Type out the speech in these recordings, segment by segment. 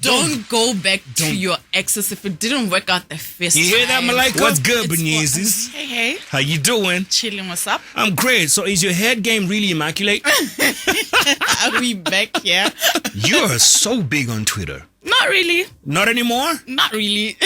Don't go back to your exes if it didn't work out the first time. You hear that, Malika? What's good, Banyezus? Hey. How you doing? Chilling, what's up? I'm great. So is your head game really immaculate? Are we back here? You're so big on Twitter. Not really. Not anymore? Not really.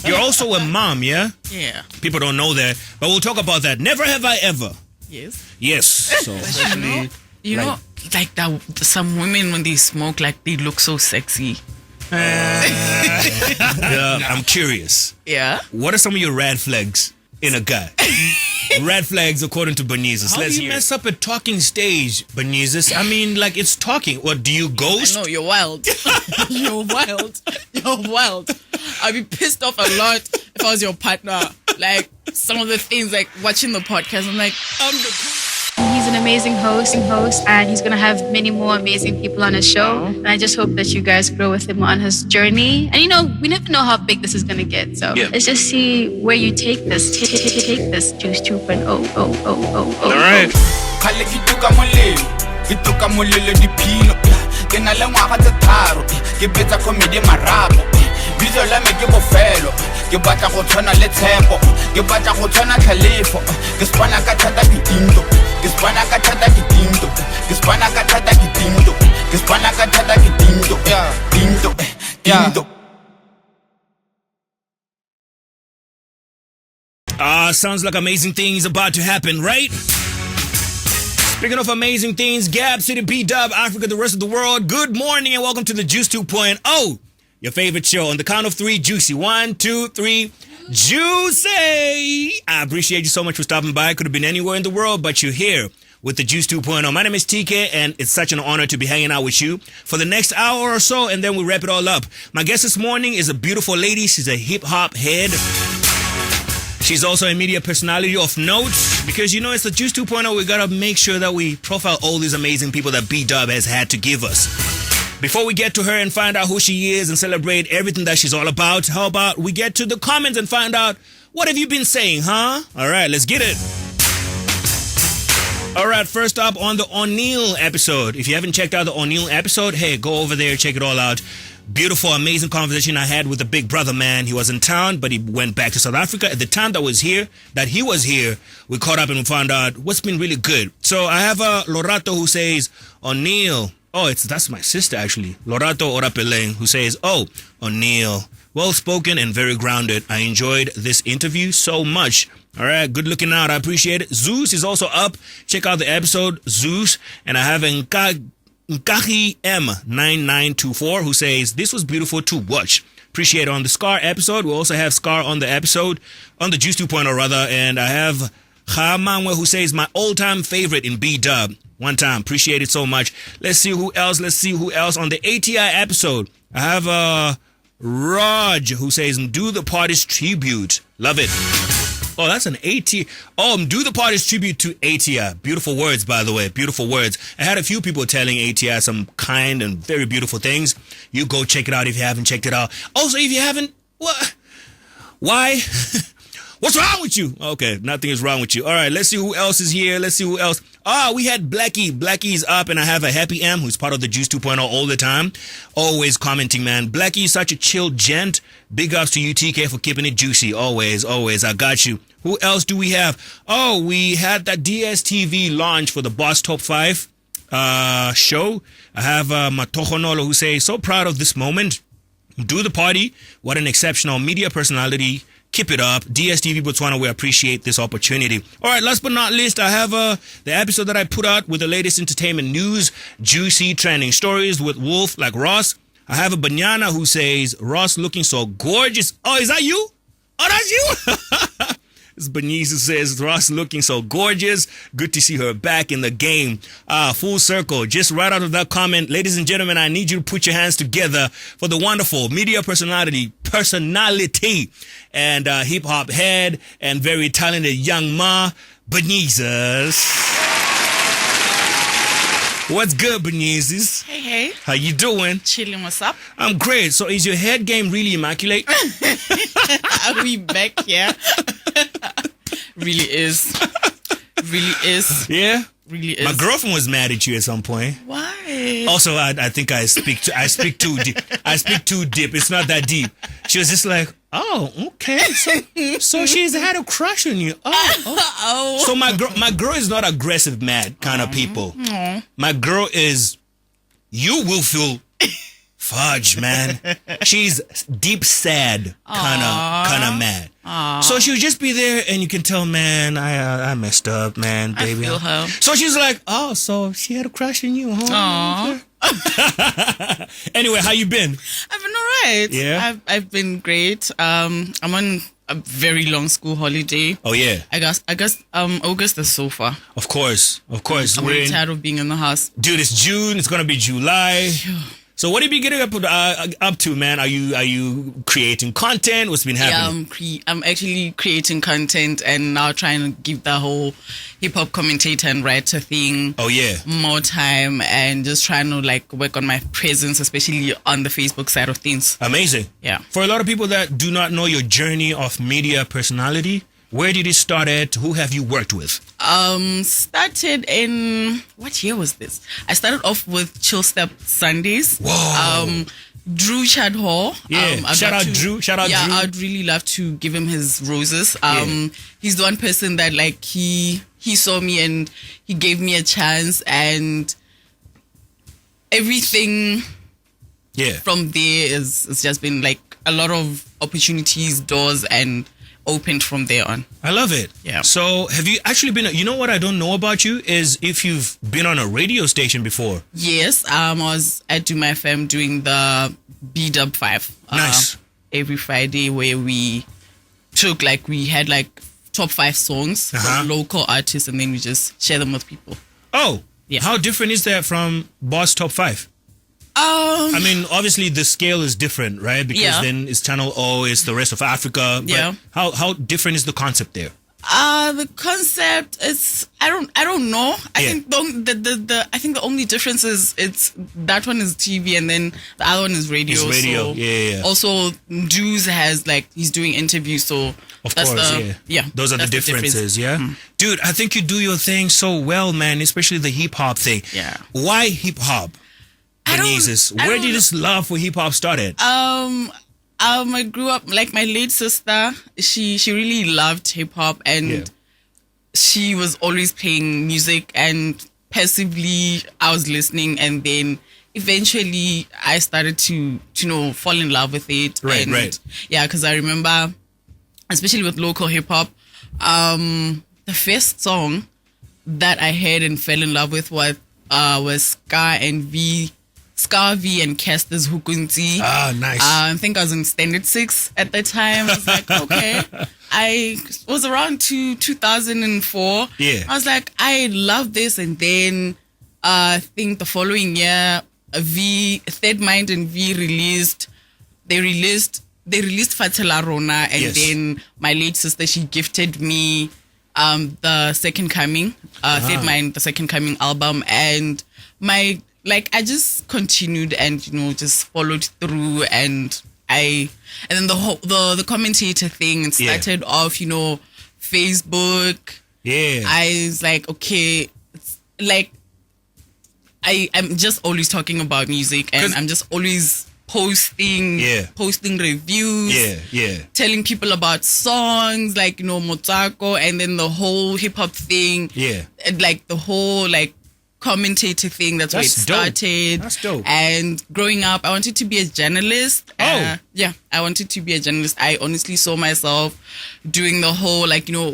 You're also a mom, yeah? Yeah. People don't know that, but we'll talk about that. Never have I ever. Yes. Yes. So hopefully, you know, like that. Some women when they smoke, like they look so sexy. yeah, I'm curious. Yeah. What are some of your red flags in a guy? Red flags according to Banyezus. Let's hear. Mess up a talking stage, Banyezus. I mean, like it's talking. What do you ghost? No, you're wild. You're wild. You're wild. I'd be pissed off a lot if I was your partner. Like some of the things, like watching the podcast, I'm like, He's an amazing host, and he's going to have many more amazing people on his show. And I just hope that you guys grow with him on his journey. And, you know, we never know how big this is going to get. So let's just see where you take this. Take this Juice 2.0. All right. Bizo la me ke bofelo ke batla go tshwana le tshepo ke batla go tshwana tlhalefo ke spana ka thata ke tinto ke spana ka thata ke tinto ke spana ka thata ke tinto ke spana ka thata ke tinto tinto Sounds like amazing things about to happen, right? Speaking of amazing things, Gab, City, BW, Africa, the rest of the world, good morning and welcome to the Juice 2.0. Your favorite show. On the count of three, Juicy. 1, 2, 3, Juicy! I appreciate you so much for stopping by. Could have been anywhere in the world, but you're here with the Juice 2.0. My name is TKay, and it's such an honor to be hanging out with you for the next hour or so, and then we wrap it all up. My guest this morning is a beautiful lady. She's a hip-hop head. She's also a media personality of note, because, you know, it's the Juice 2.0. We gotta make sure that we profile all these amazing people that BW has had to give us. Before we get to her and find out who she is and celebrate everything that she's all about, how about we get to the comments and find out what have you been saying, huh? All right, let's get it. All right, first up on the O'Neal episode. If you haven't checked out the O'Neal episode, hey, go over there, check it all out. Beautiful, amazing conversation I had with the big brother, man. He was in town, but he went back to South Africa. At the time that he was here, we caught up and we found out what's been really good. So I have a Lorato who says, O'Neal. Oh, that's my sister, actually. Lorato Orapeleng, who says, O'Neal, well-spoken and very grounded. I enjoyed this interview so much. All right, good looking out. I appreciate it. Zeus is also up. Check out the episode, Zeus. And I have Nkahi M9924, who says, this was beautiful to watch. Appreciate it. On the Scar episode, we also have Scar on the episode, on the Juice 2.0 rather. And I have Khamangwe, who says, my all-time favorite in B-Dub. One time. Appreciate it so much. Let's see who else on the ATI episode. I have Raj, who says, do the party's tribute. Love it. Oh, that's an ATI. Do the party's tribute to ATI. Beautiful words, by the way. Beautiful words. I had a few people telling ATI some kind and very beautiful things. You go check it out if you haven't checked it out. Also, if you haven't, what? Why? What's wrong with you? Okay, nothing is wrong with you. All right, let's see who else is here. Let's see who else. We had Blackie. Blackie's up, and I have a Happy M, who's part of the Juice 2.0 all the time. Always commenting, man. Blackie is such a chill gent. Big ups to you, TKay, for keeping it juicy. Always. I got you. Who else do we have? We had that DSTV launch for the Boss Top 5 show. I have Matohonolo, who says, so proud of this moment. Do the party. What an exceptional media personality. Keep it up. DSTV Botswana, we appreciate this opportunity. All right, last but not least, I have the episode that I put out with the latest entertainment news, juicy trending stories with Wolf like Ross. I have a Banyana who says, Ross looking so gorgeous. Oh, is that you? Oh, that's you? This Banyezus says, Ross looking so gorgeous. Good to see her back in the game. Full circle. Just right out of that comment, ladies and gentlemen, I need you to put your hands together for the wonderful media personality and hip-hop head and very talented young ma, Banyezus. What's good, Banyezus? Hey. How you doing? Chilling, what's up? I'm great. So is your head game really immaculate? Are we back here? Really is. Yeah? really is. My girlfriend was mad at you at some point. Why? Also, I think I speak too deep. I speak too deep. It's not that deep. She was just like, oh, okay. So she's had a crush on you. Oh. So my girl is not aggressive, mad kind of people. My girl is, you will feel fudge, man. She's deep sad, kind of mad. So she'll just be there, and you can tell, man, I messed up, man, baby. I feel her. So she's like, oh, so she had a crush on you, huh? Anyway, how you been? I've been alright. Yeah? I've been great. I'm on a very long school holiday. Oh yeah. I guess August is so far. Of course. I'm really tired of being in the house. Dude, it's June. It's gonna be July. So what have you been getting up to, man? Are you creating content? What's been happening? Yeah, I'm actually creating content and now trying to give the whole hip hop commentator and writer thing. Oh yeah. More time and just trying to like work on my presence, especially on the Facebook side of things. Amazing. Yeah. For a lot of people that do not know your journey of media personality, where did it start at? Who have you worked with? Started in, what year was this? I started off with Chill Step Sundays. Whoa. Drew Chadhall. Yeah. Shout out Drew. Yeah, I'd really love to give him his roses. He's the one person that like he saw me and he gave me a chance, and everything from there is just been like a lot of opportunities, doors, and opened from there on. I love it. Yeah. So have you actually been, you know what I don't know about you is if you've been on a radio station before. Yes. I was at DopStan doing the BW Nice. Every Friday, where we had like top 5 songs from local artists, and then we just share them with people. Oh. Yeah. How different is that from Boss Top 5? I mean, obviously the scale is different, right? Because then it's Channel O, it's the rest of Africa. But how different is the concept there? The concept is I don't know. I think the only difference is it's that one is TV and then the other one is radio. It's radio. So Also, Juice has like he's doing interviews, so of course, those are the differences. Dude, I think you do your thing so well, man. Especially the hip hop thing. Yeah. Why hip hop? Banyezus, where did this love for hip hop started? I grew up like my late sister. She really loved hip hop, and she was always playing music, and passively I was listening, and then eventually I started to fall in love with it. Right. Yeah, because I remember, especially with local hip hop, the first song that I heard and fell in love with was Scar V and Caster's Hukunzi. Ah, nice. I think I was in Standard 6 at the time. I was like, okay. I was around 2004. Yeah. I was like, I love this. And then I think the following year, Third Mind and V released Fatela Rona. And then my late sister, she gifted me the Second Coming, Third Mind, the Second Coming album. And I just continued and just followed through, and then the commentator thing started off Facebook. Yeah, I was like, okay, it's like I'm just always talking about music, and I'm just always posting reviews, telling people about songs like Motsako, and then the whole hip hop thing, and like the whole commentator thing. That's where it started. Dope. That's dope. And growing up, I wanted to be a journalist. I wanted to be a journalist. I honestly saw myself doing the whole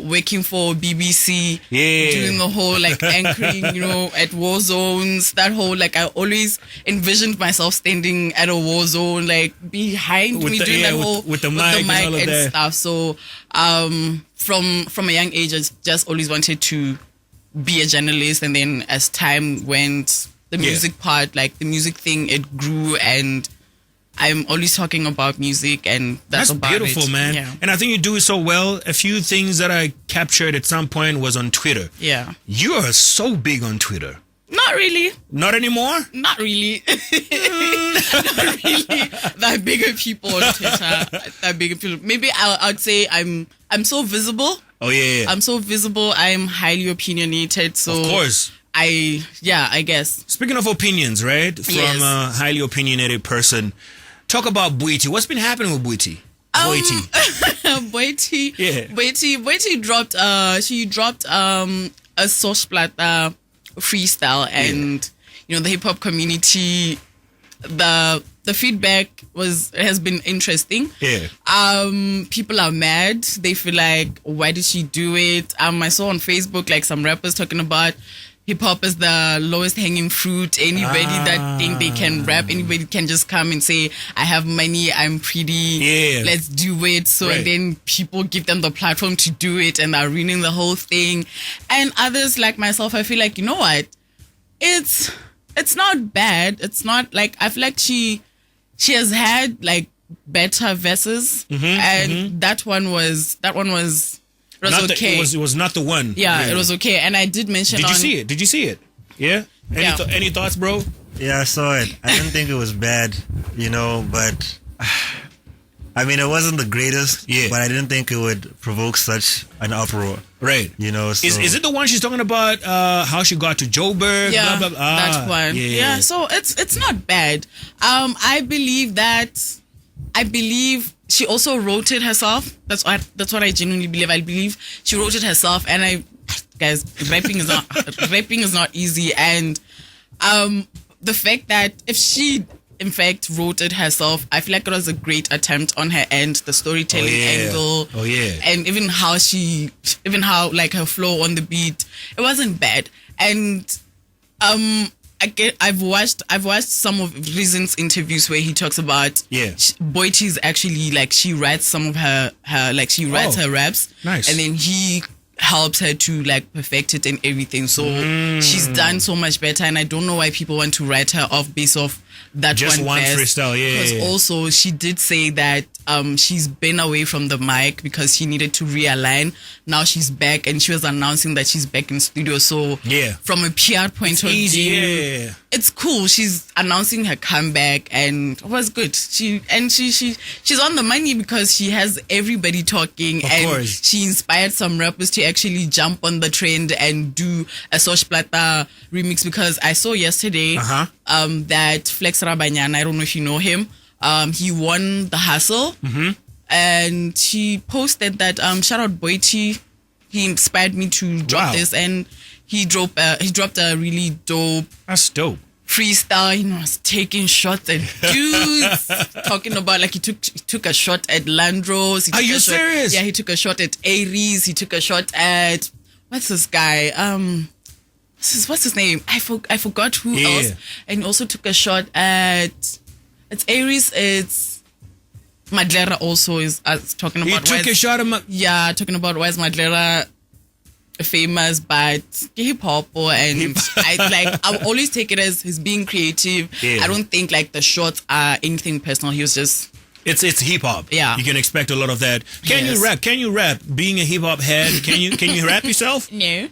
working for BBC, doing the whole anchoring, at war zones. That whole I always envisioned myself standing at a war zone, behind me doing that whole with the mic and stuff. So from a young age, I just always wanted to be a journalist, and then as time went, the music part, the music thing, it grew, and I'm always talking about music, and that's about beautiful, it. man. Yeah. And I think you do it so well. A few things that I captured at some point was on Twitter. Yeah. You are so big on Twitter. Not really. Not anymore? Not really. Not really. That bigger people on Twitter. That bigger people. Maybe I'd say I'm so visible. Oh yeah. I'm so visible. I'm highly opinionated. So of course. I guess. Speaking of opinions, right? From a highly opinionated person, talk about Boiti. What's been happening with Boiti? Boiti. Yeah. Boiti dropped a Source Plata freestyle, and the hip hop community, the feedback has been interesting. Yeah. People are mad. They feel like, why did she do it? I saw on Facebook like some rappers talking about hip hop is the lowest hanging fruit. Anybody that think they can rap, anybody can just come and say, I have money, I'm pretty, let's do it. So and then people give them the platform to do it, and they're ruining the whole thing. And others like myself, I feel like, you know what? It's not bad. It's not like, I feel like she has had like better verses, and that one was it was okay. It was not the one. Yeah, it was okay. And I did mention. Did you see it? Yeah. Any thoughts, bro? Yeah, I saw it. I didn't think it was bad, but I mean, it wasn't the greatest. Yeah. But I didn't think it would provoke such an uproar. Right. So. Is it the one she's talking about? How she got to Joburg? Yeah, blah, blah, blah. that one. Yeah. So it's not bad. I believe she also wrote it herself. That's what I genuinely believe. I believe she wrote it herself. And guys, rapping is not easy. And the fact that if she in fact wrote it herself, I feel like it was a great attempt on her end, the storytelling angle. Oh yeah. And even how like her flow on the beat, it wasn't bad. And I've watched some of Reason's interviews where he talks about Boiti's actually like she writes some of her like she writes her raps. Nice. And then he helps her to like perfect it and everything. So she's done so much better, and I don't know why people want to write her off based off that just one verse. freestyle. Because also she did say that she's been away from the mic because she needed to realign. Now she's back, and she was announcing that she's back in studio. So from a PR point of view, it's cool. She's announcing her comeback, and it was good. She's on the money because she has everybody talking, of and course. She inspired some rappers to actually jump on the trend and do a Sosh Plata remix. Because I saw yesterday that Flex Rabanyana, I don't know if you know him, he won the Hustle, and he posted that shout out Boiti, he inspired me to drop this, and he dropped a really dope. That's dope. Freestyle, he was taking shots at dudes, talking about like he took a shot at Landros. Are you serious? Yeah, he took a shot at Aries. He took a shot at what's this guy? What's his name? I forgot who else. And he also took a shot at Aries. It's Madlera also is talking about. He took a shot at talking about why is Madlera famous, but hip hop, and I always take it as he's being creative. I don't think like the shots are anything personal. He was just it's hip hop. Yeah, you can expect a lot of that. Can you rap? Being a hip hop head, can you rap yourself? No.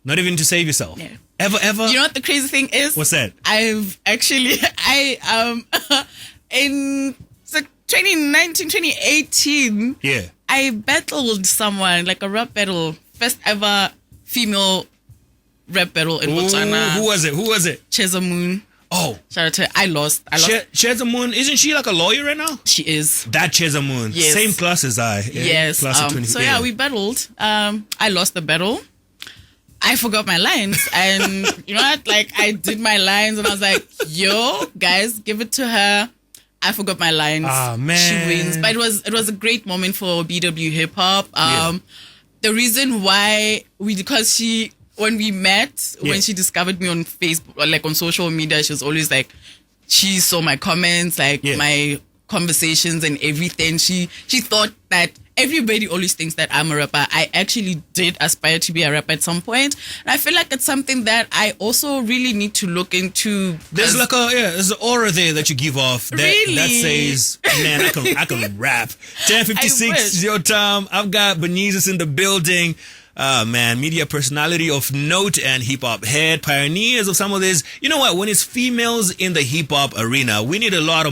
Not even to save yourself. No. Ever? You know what the crazy thing is? What's that? I've actually in 2019, 2018. Yeah. I battled someone like a rap battle. First ever female rap battle in Botswana. Who was it? Cheza Moon. Oh. Shout out to her. I lost. Cheza Moon, isn't she like a lawyer right now? She is. That Cheza Moon. Yes. Same class as I. Yes. Class of 20. So yeah, we battled. I lost the battle. I forgot my lines. And you know what? Like I did my lines and I was like, yo, guys, give it to her. I forgot my lines. Ah, man. She wins. But it was a great moment for BW HipHop. The reason why because when we met, when she discovered me on Facebook or like on social media, she was always like, she saw my comments, like my conversations and everything. She thought that everybody always thinks that I'm a rapper. I actually did aspire to be a rapper at some point. And I feel like it's something that I also really need to look into. There's like there's an aura there that you give off that says, man, I can rap. 10:56 your time. I've got Banyezus in the building. Man, media personality of note and hip hop head, pioneers of some of this. You know what? When it's females in the hip hop arena, we need a lot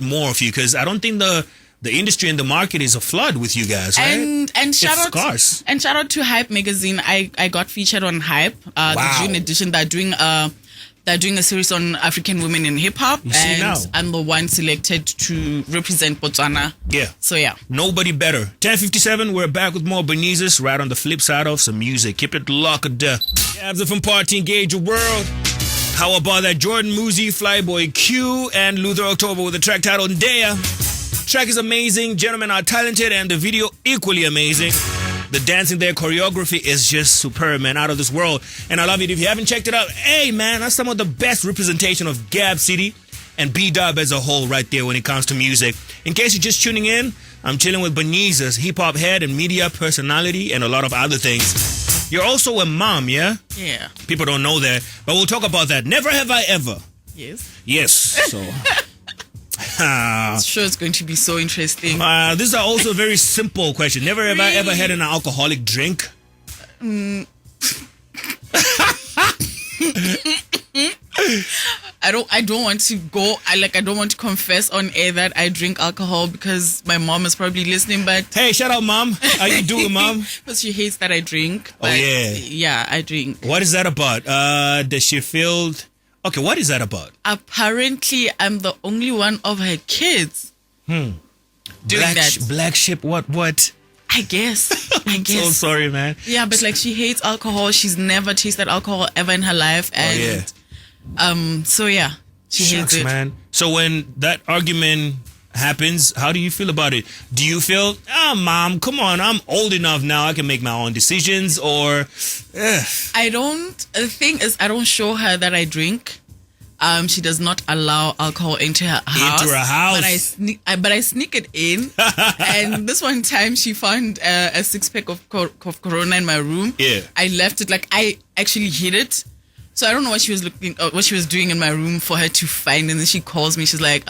more of you, because I don't think the the industry and the market is a flood with you guys, right? And shout it's out scarce. And shout out to Hype magazine. I got featured on Hype. Wow. The June edition. They're doing a series on African women in hip hop, and now. I'm the one selected to represent Botswana. Yeah. So yeah. Nobody better. 10:57. We're back with more Banyezus right on the flip side of some music. Keep it locked. GabzFM Party Engage Your World. How about that Jordan Muzi, Flyboy Q, and Luther October with the track titled Dea. Track is amazing. Gentlemen are talented, and the video equally amazing. The dancing there, choreography is just superb, man, out of this world. And I love it. If you haven't checked it out, hey, man, that's some of the best representation of Gab City and BW as a whole right there when it comes to music. In case you're just tuning in, I'm chilling with Banyezus, hip-hop head and media personality and a lot of other things. You're also a mom, yeah? Yeah. People don't know that, but we'll talk about that. Never have I ever. Yes. Yes, so... I'm sure it's going to be so interesting. This is also a very simple question. Never have I ever had an alcoholic drink? I don't want to go. I don't want to confess on air that I drink alcohol because my mom is probably listening. But hey, shout out, mom. How you doing, mom? Because she hates that I drink. But yeah, I drink. What is that about? Does she feel? Okay, what is that about? Apparently, I'm the only one of her kids doing that. Black sheep. What? I guess. I'm so sorry, man. Yeah, but she hates alcohol. She's never tasted alcohol ever in her life, and so yeah, she hates it, man. So when that argument happens, how do you feel about it? Do you feel, mom, come on, I'm old enough now, I can make my own decisions, or? I don't. The thing is, I don't show her that I drink. She does not allow alcohol into her house. Into her house. But I sneak it in. And this one time, she found a 6-pack of Corona in my room. Yeah. I left it, I actually hid it. So I don't know what she was doing in my room for her to find. And then she calls me. She's like,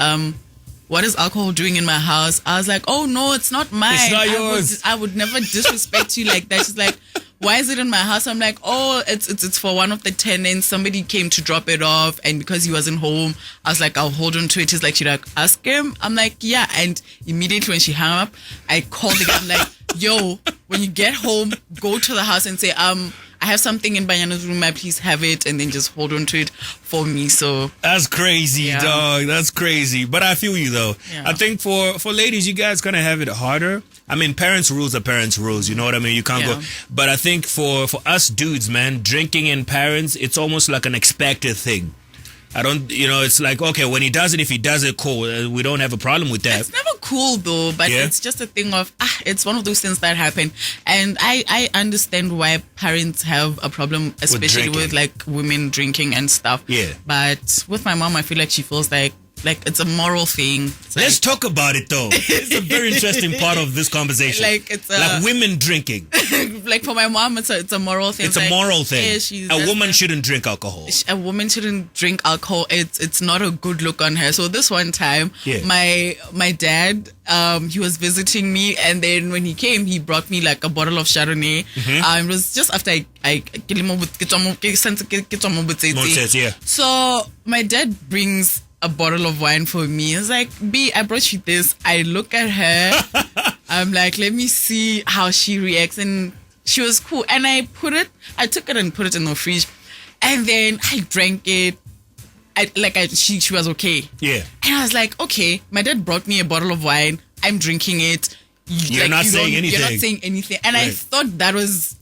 what is alcohol doing in my house? I was like, oh no, it's not mine. It's not yours. I would never disrespect you like that. She's like, why is it in my house? I'm like, oh, it's for one of the tenants. Somebody came to drop it off, and because he wasn't home, I was like, I'll hold on to it. She's like, should I ask him? I'm like, yeah. And immediately when she hung up, I called the guy. I'm like, yo, when you get home, go to the house and say, I have something in Banyezus' room, please have it, and then just hold on to it for me. So that's crazy, dog. That's crazy. But I feel you though. Yeah. I think for ladies, you guys gonna have it harder. I mean, parents' rules are parents' rules. You know what I mean? You can't go. But I think for us dudes, man, drinking and parents, it's almost like an expected thing. I don't, it's like, okay, when he does it, if he does it, cool. We don't have a problem with that. It's never cool though, but it's just a thing of, it's one of those things that happen. And I understand why parents have a problem, especially with women drinking and stuff. Yeah. But with my mom, I feel like she feels like it's a moral thing. Let's talk about it though. It's a very interesting part of this conversation. It's like women drinking. Like for my mom, it's a moral thing. It's a moral thing. A woman shouldn't drink alcohol. A woman shouldn't drink alcohol. It's not a good look on her. So this one time, my dad, he was visiting me, and then when he came, he brought me like a bottle of Chardonnay. It was just after I So my dad brings a bottle of wine for me. It's like, B, I brought you this. I look at her. I'm like, let me see how she reacts. And she was cool. And I took it and put it in the fridge. And then I drank it. She was okay. Yeah. And I was like, okay, my dad brought me a bottle of wine. I'm drinking it. You're not saying anything. You're not saying anything. And I thought that was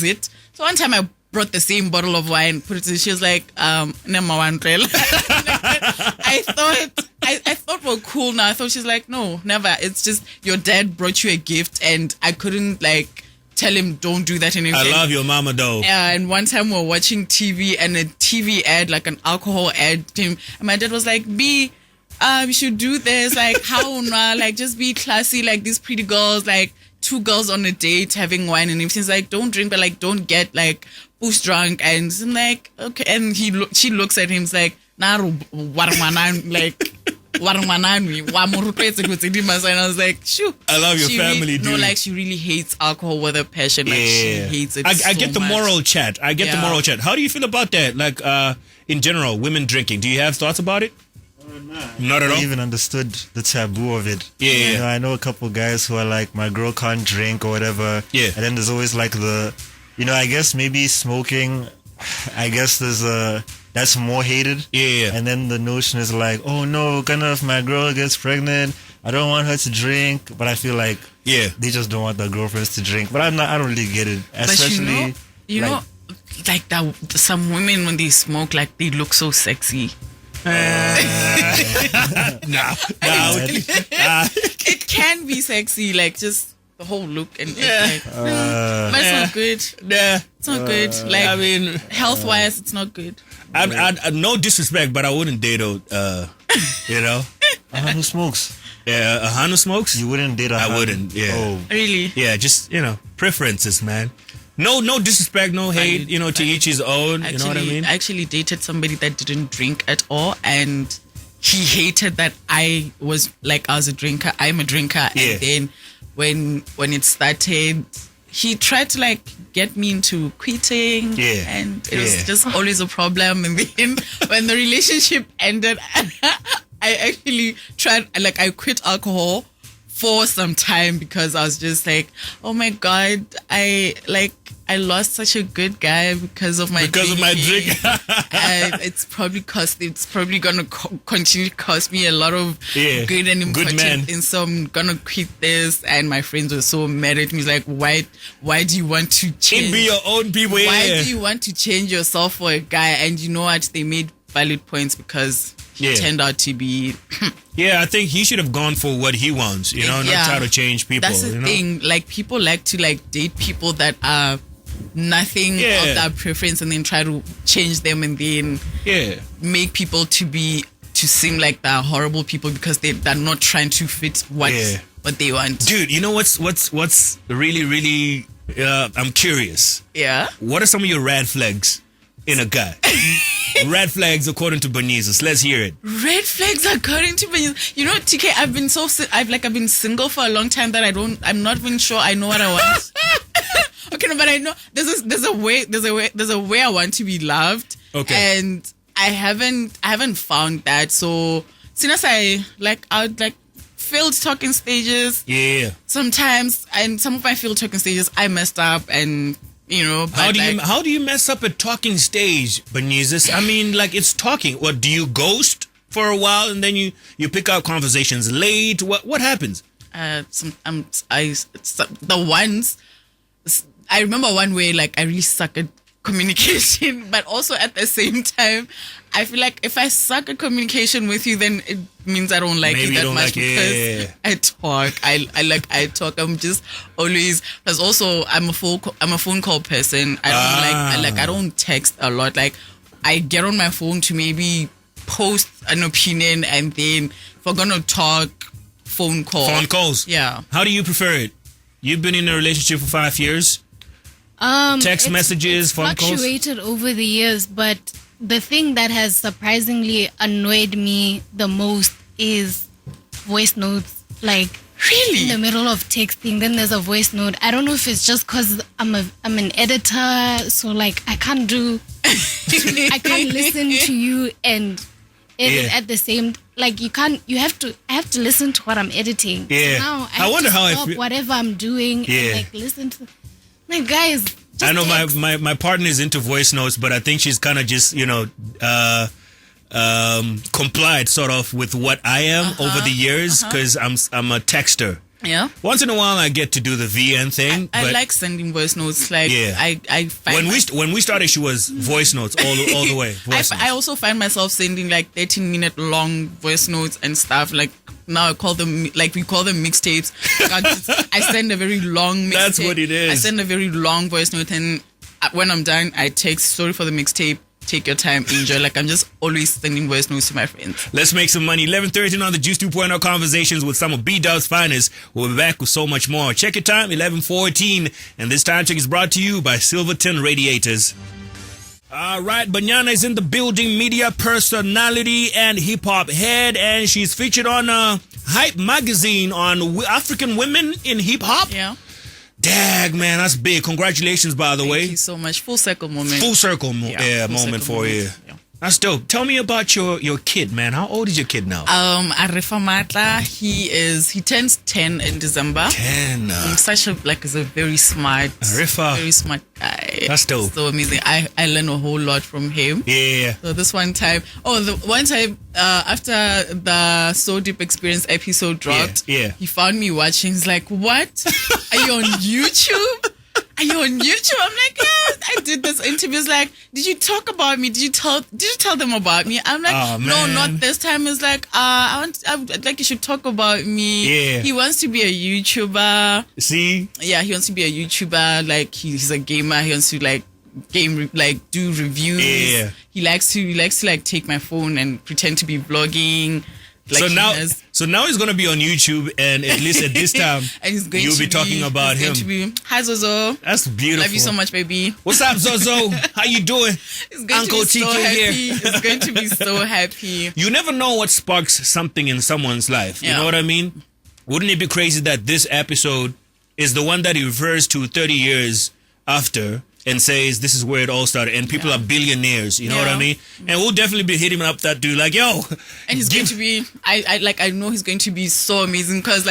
it. So one time I brought the same bottle of wine, put it in. She was like, "Nema one trail." I thought we're cool now. I thought she's like, no, never. It's just your dad brought you a gift, and I couldn't tell him don't do that and everything. I love your mama though. Yeah, and one time we were watching TV, and a TV ad, like an alcohol ad, came, and my dad was like, B, you should do this. Like, how now? Like, just be classy. Like these pretty girls, like 2 girls on a date having wine and everything. He's like, don't drink, but don't get boost drunk. And I'm like, okay. And she looks at him, he's like, Naru warmanan, and I was like, shoo. I love your family, dude. No, she really hates alcohol with a passion. She hates it. I get the moral chat. The moral chat. How do you feel about that? In general, women drinking. Do you have thoughts about it? Not at all. I even understood the taboo of it. Yeah. You know, I know a couple guys who are like, my girl can't drink or whatever. Yeah. And then there's always like I guess maybe smoking, I guess that's more hated. Yeah. And then the notion is like, oh no, if my girl gets pregnant, I don't want her to drink. But I feel like they just don't want their girlfriends to drink. But I don't really get it. Especially, but you know, like that, some women when they smoke, like they look so sexy. It can be sexy, like just the whole look and but it's not good. Yeah, it's not good. Like, I mean, health-wise, it's not good. I no disrespect, but I wouldn't date a who smokes. Yeah, a Han who smokes. You wouldn't date a Han? I wouldn't. Yeah. Oh. Really? Yeah, just preferences, man. No disrespect, no hate. To each his own. Actually, you know what I mean? I actually dated somebody that didn't drink at all, and he hated that I was a drinker. I'm a drinker, and then when it started, he tried to get me into quitting, and it was just always a problem. And then when the relationship ended, I actually tried, I quit alcohol for some time because I was just like, oh my God, I lost such a good guy because of my drink. And it's probably gonna continue to cost me a lot of good and important things. So I'm gonna quit this. And my friends were so mad at me. Like, why do you want to change? It be your own people. Why do you want to change yourself for a guy? And you know what? They made valid points because he turned out to be. Yeah, I think he should have gone for what he wants. Not try to change people. That's the thing. Like, people like to date people that are nothing of their preference, and then try to change them, and then make people to seem like they're horrible people because they're not trying to fit what they want. Dude, you know what's really, really I'm curious. Yeah. What are some of your red flags in a guy? Red flags according to Banyezus. Let's hear it. Red flags according to Banyezus. You know, TKay, I've been single for a long time that I'm not even sure I know what I want. Okay, no, but I know there's a way I want to be loved. Okay. And I haven't found that. So since I failed talking stages. Yeah. Sometimes, and some of my failed talking stages, I messed up, and how do you mess up a talking stage, Banyezus? I mean, it's talking. What, do you ghost for a while and then you pick up conversations late? What happens? I remember one way I really suck at communication, but also at the same time, I feel like if I suck at communication with you, then it means I don't like you that much because I talk. I talk. I'm just always. Because also I'm a phone call person. I don't text a lot. I get on my phone to maybe post an opinion, and then if we're gonna talk, phone call. Phone calls. Yeah. How do you prefer it? You've been in a relationship for 5 years. Text messages, phone calls. Fluctuated over the years, but the thing that has surprisingly annoyed me the most is voice notes. Really? In the middle of texting, then there's a voice note. I don't know if it's just because I'm an editor, so I can't I can't listen to you and edit at the same. I have to listen to what I'm editing. Yeah. So now I wonder how stop whatever I'm doing and listen to. Guys, I know my partner is into voice notes, but I think she's kind of just complied sort of with what I am over the years because I'm a texter. Yeah. Once in a while, I get to do the VN thing. I like sending voice notes. I find when we started, she was voice notes all the way. I also find myself sending 13-minute long voice notes and stuff. Now I call them we call them mixtapes. I send a very long mixtape. That's what it is. I send a very long voice note, and when I'm done, I text, sorry for the mixtape. Take your time, enjoy. I'm just always sending voice notes to my friends. Let's make some money. 11:13 on the Juice 2.0 conversations with some of BW's finest. We'll be back with so much more. Check your time, 11:14. And this time check is brought to you by Silverton Radiators. All right, Banyana is in the building, media personality and hip-hop head. And she's featured on Hype magazine on African women in hip-hop. Yeah. Dag, man, that's big. Congratulations, by the way. Thank you so much. Full circle moment. Full circle moment for you. Yeah. That's dope. Tell me about your kid, man. How old is your kid now? Arifa Matla, he turns 10 in December. 10. Is a very smart, Arifa. very smart guy. That's dope. So amazing. I learn a whole lot from him. Yeah. So this one time, after the So Deep Experience episode dropped, he found me watching. He's like, "What? Are you on YouTube? Are you on YouTube?" I'm like, "Yes, I did this interview." He's like, "Did you talk about me? Did you tell them about me?" I'm like, "No, not this time." He's like, I'd like you should talk about me. Yeah. He wants to be a YouTuber. See? Yeah, he wants to be a YouTuber. Like he's a gamer. He wants to do reviews. Yeah. He likes to like take my phone and pretend to be vlogging. Like so now he's gonna be on YouTube, and at least at this time, and you'll be talking about him. Hi Zozo. That's beautiful. Love you so much, baby. What's up, Zozo? How you doing? Uncle TKay here. He's going to be so happy. You never know what sparks something in someone's life. You know what I mean? Wouldn't it be crazy that this episode is the one that he refers to 30 years after and says this is where it all started, and people are billionaires, you know what I mean? And we'll definitely be hitting up that dude like, yo. And he's going to be, I know he's going to be so amazing, because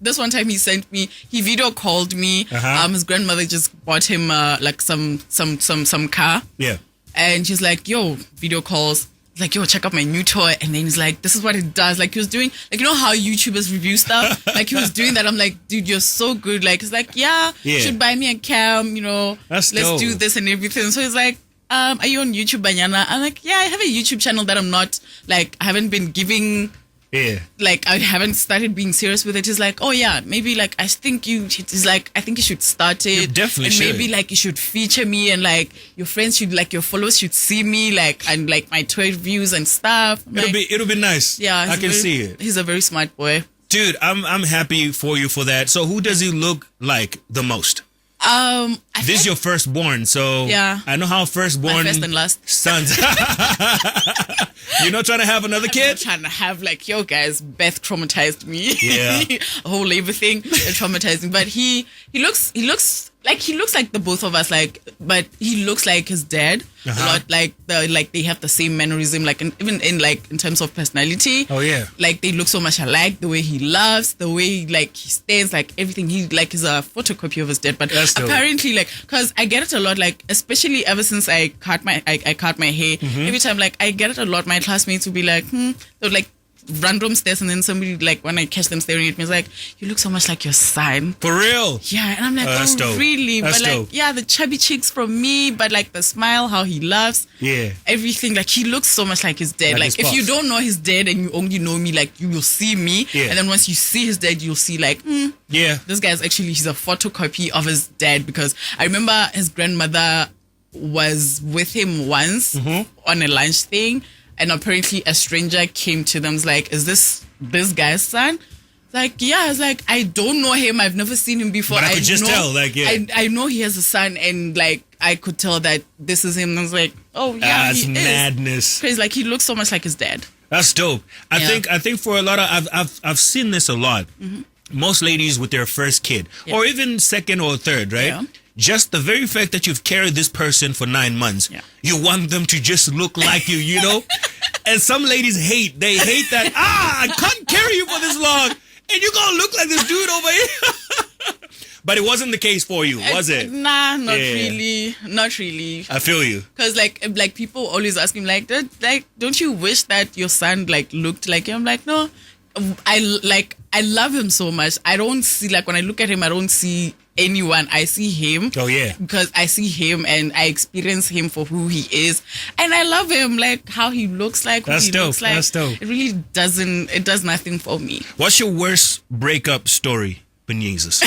this one time he video called me. His grandmother just bought him some car. Yeah. And she's like, yo, video calls. He's like, yo, check out my new toy. And then he's like, this is what it does. Like, he was doing, like, you know how YouTubers review stuff? Like, he was doing that. I'm like, dude, you're so good. Like, he's like, you should buy me a cam, let's do this and everything. So he's like, are you on YouTube, Banyana? I'm like, yeah, I have a YouTube channel that I'm not, like, I haven't been giving, like, I haven't started being serious with it. He's like, oh yeah, maybe like, I think you should start it. You definitely and should. Maybe like you should feature me, and like your friends should, like your followers should see me, like, and like my toy reviews and stuff. It'll be nice. Yeah. I can see it. He's a very smart boy. Dude, I'm happy for you for that. So who does he look like the most? This is your firstborn, so I know how firstborn my first and last sons. You're not trying to have another kid? I'm trying to have, like, yo guys, Beth traumatized me. Yeah. A whole labor thing traumatized me. But he looks like the both of us, like, but he looks like his dad a lot. Like they have the same mannerism, like, even in terms of personality. Oh yeah. Like they look so much alike. The way he laughs, the way like he stands, like everything. He like is a photocopy of his dad. But apparently, like, because I get it a lot, like especially ever since I cut my hair. Every time, like, I get it a lot. My classmates will be like, they're like random stares, and then somebody, like, when I catch them staring at me, it's like, you look so much like your son. For real? Yeah. And I'm like, oh dope. really? That's but like dope. Yeah, the chubby cheeks from me, but like the smile, how he laughs, everything, like he looks so much like his dad. Like if you don't know his dad and you only know me, like you will see me, and then once you see his dad, you'll see like, this guy's actually, he's a photocopy of his dad. Because I remember his grandmother was with him once on a lunch thing, and apparently a stranger came to them, was like, is this guy's son? Like, yeah. I was like, I don't know him, I've never seen him before. But I could just tell, like, I know he has a son, and like I could tell that this is him. And I was like, oh yeah, that's madness. Crazy. Like he looks so much like his dad. That's dope. I think for a lot of I've seen this a lot. Most ladies with their first kid, or even second or third, right? Yeah. Just the very fact that you've carried this person for 9 months, you want them to just look like you, you know? And some ladies hate that, I can't carry you for this long, and you're gonna look like this dude over here. But it wasn't the case for you, was it? Nah, not really. Not really. I feel you. Because like people always ask me, like, don't you wish that your son like looked like him? I'm like, no. I love him so much. I don't see, like, when I look at him, I don't see anyone. I see him. Oh yeah. Because I see him and I experience him for who he is, and I love him, like how he looks like. That's dope. Looks like. That's dope. It really doesn't. It does nothing for me. What's your worst breakup story, Banyezus?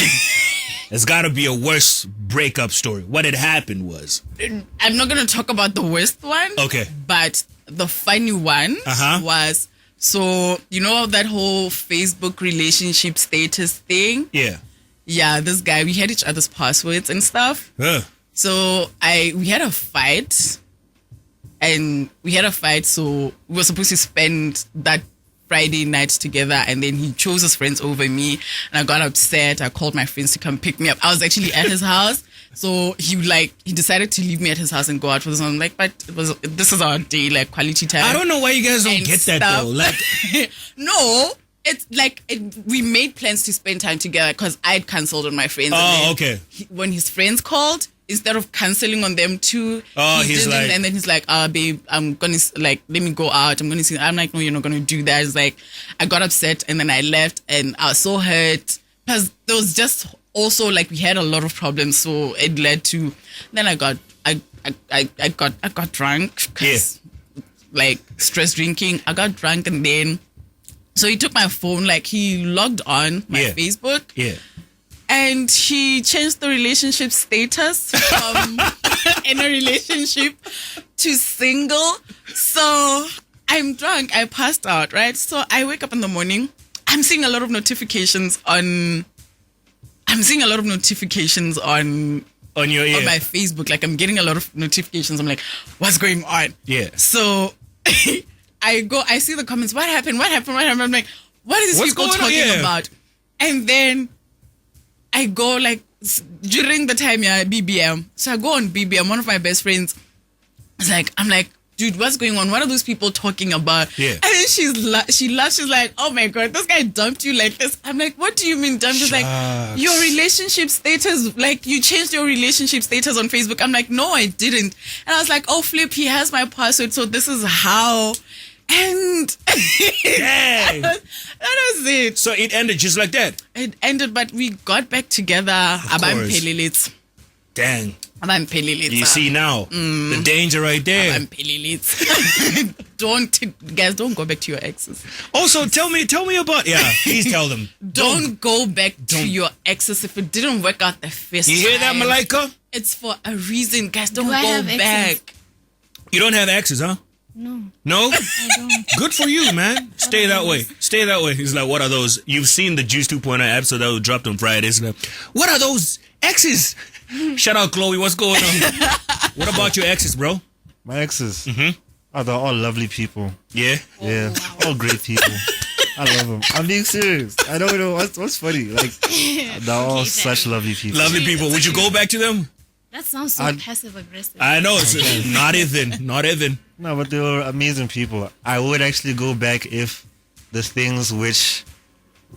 There's got to be a worse breakup story. What had happened was. I'm not gonna talk about the worst one. Okay. But the funny one was. So, you know that whole Facebook relationship status thing? Yeah. Yeah, this guy, we had each other's passwords and stuff. So we had a fight. So we were supposed to spend that Friday night together, and then he chose his friends over me, and I got upset. I called my friends to come pick me up. I was actually at his house. So he decided to leave me at his house and go out for this. I'm like, but this is our day, like quality time. I don't know why you guys don't get that though. Like, no, it's like we made plans to spend time together because I'd cancelled on my friends. Oh, okay. When his friends called, instead of cancelling on them too, he's like, and then he's like, babe, I'm gonna let me go out. I'm gonna see. I'm like, no, you're not gonna do that. It's like, I got upset and then I left and I was so hurt because there was just also like we had a lot of problems, so it led to. Then I got drunk. Like stress drinking. I got drunk and then, so he took my phone. Like he logged on my Facebook. Yeah. And he changed the relationship status from in a relationship to single. So I'm drunk. I passed out, right? So I wake up in the morning. I'm seeing a lot of notifications on my Facebook. Like I'm getting a lot of notifications. I'm like, what's going on? Yeah. So I see the comments. What happened? I'm like, what are these people talking about? And then I go like during the time BBM. So I go on BBM. One of my best friends is like, I'm like, dude, what's going on? What are those people talking about? Yeah. And then she laughs. She's like, oh my God, this guy dumped you like this. I'm like, what do you mean dumped? She's like, your relationship status, like you changed your relationship status on Facebook. I'm like, no, I didn't. And I was like, oh, flip, he has my password. So this is how. And that was it. So it ended just like that? It ended, but we got back together. Dang. You You see now, the danger right there. Don't go back to your exes. Also, tell me about, please tell them. Don't go back to your exes if it didn't work out the first time. You hear that, Malaika? It's for a reason, guys. Don't go back. Exes? You don't have exes, huh? No. No? I don't. Good for you, man. Stay that way. He's like, what are those? You've seen the Juice 2.0 episode that was dropped on Fridays. What are those exes? Shout out, Chloe. What's going on? What about your exes, bro? My exes? They're all lovely people. Yeah? Yeah. All great people. I love them. I'm being serious. I don't know what's funny. Like, they're all such lovely people. Lovely people. Would you go back to them? That sounds so passive aggressive. I know. It's not even. No, but they were amazing people. I would actually go back if the things which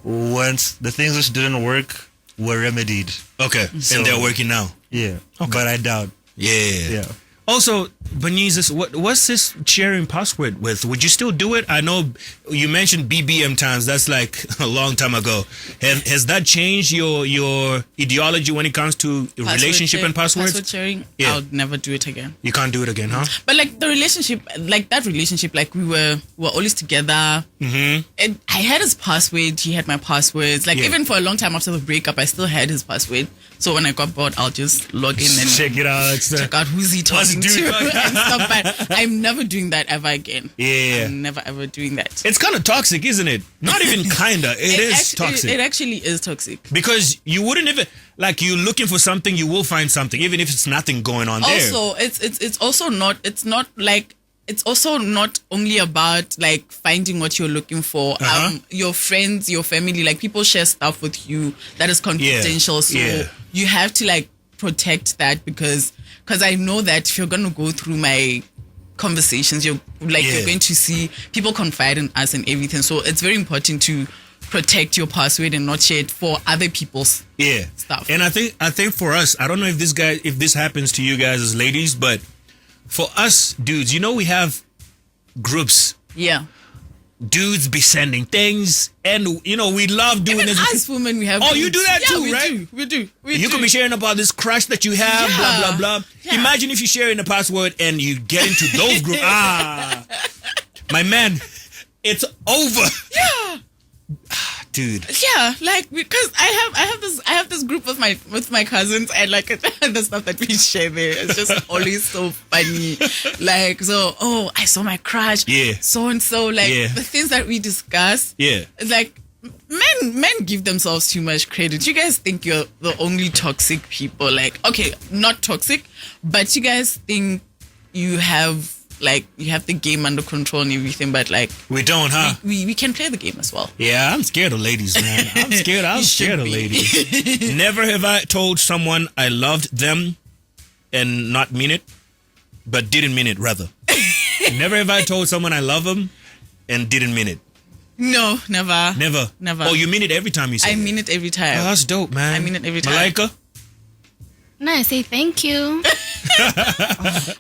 didn't work were remedied. Okay. So, and they're working now. Yeah. Okay. But I doubt. Yeah. Also, Banyezus, what's this sharing password with? Would you still do it? I know you mentioned BBM times. That's like a long time ago. Has that changed your ideology when it comes to relationship and passwords? Password sharing? Yeah. I'll never do it again. You can't do it again, huh? But like the relationship, like we were always together. Mm-hmm. And I had his password. He had my passwords. Like even for a long time after the breakup, I still had his password. So when I got bored, I'll just log in and check it out. Check out who's he talking to and stuff. But I'm never doing that ever again. Yeah. I'm never ever doing that. It's kind of toxic, isn't it? Not even kinda. It is toxic. It actually is toxic. Because you wouldn't even, like, you're looking for something, you will find something, even if it's nothing going on there. Also, it's also not only about like finding what you're looking for. Your friends, your family, like people share stuff with you that is confidential. So you have to like protect that because I know that if you're gonna go through my conversations, you're going to see people confide in us and everything. So it's very important to protect your password and not share it for other people's stuff. And I think for us, I don't know if this happens to you guys as ladies, but for us dudes, we have groups. Yeah. Dudes be sending things, and we love doing this. As women, we have. Oh, you do that too, right? We do. You could be sharing about this crush that you have, blah blah blah. Yeah. Imagine if you're sharing the password and you get into those groups. My man, it's over. Yeah. Dude. Yeah, like because I have this group with my cousins and like the stuff that we share there. It's just always so funny. Like I saw my crush. Yeah. So and so the things that we discuss. Yeah. It's like men give themselves too much credit. You guys think you're the only toxic people. Like okay, not toxic, but you guys think you have like you have the game under control and everything, but like we don't, huh? We can play the game as well. Yeah, I'm scared of ladies, man. I'm scared of ladies. Never have I told someone I loved them and not mean it, but didn't mean it, rather. Never have I told someone I love them and didn't mean it. No, never. Never? Oh, you mean it every time you say it? I mean it every time. Oh, that's dope, man. I mean it every time. Malaika? No, I say thank you.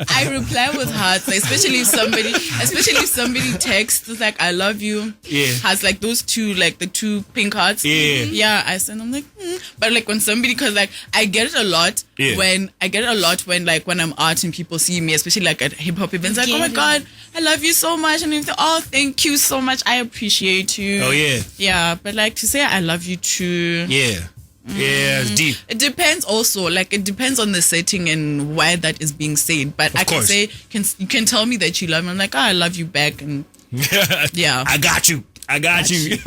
I reply with hearts, like, especially if somebody texts like "I love you," has like those two, like the two pink hearts. Yeah, I send them like, but like when somebody, cause like I get it a lot when when I'm out and people see me, especially like at hip hop events, like, oh my god, I love you so much, and everything. Oh, thank you so much, I appreciate you. Oh yeah, yeah, but like to say I love you too. Yeah, it's deep. It depends also. Like, it depends on the setting and why that is being said. But I can say, you can tell me that you love me. I'm like, oh, I love you back. And yeah. I got you. I got you.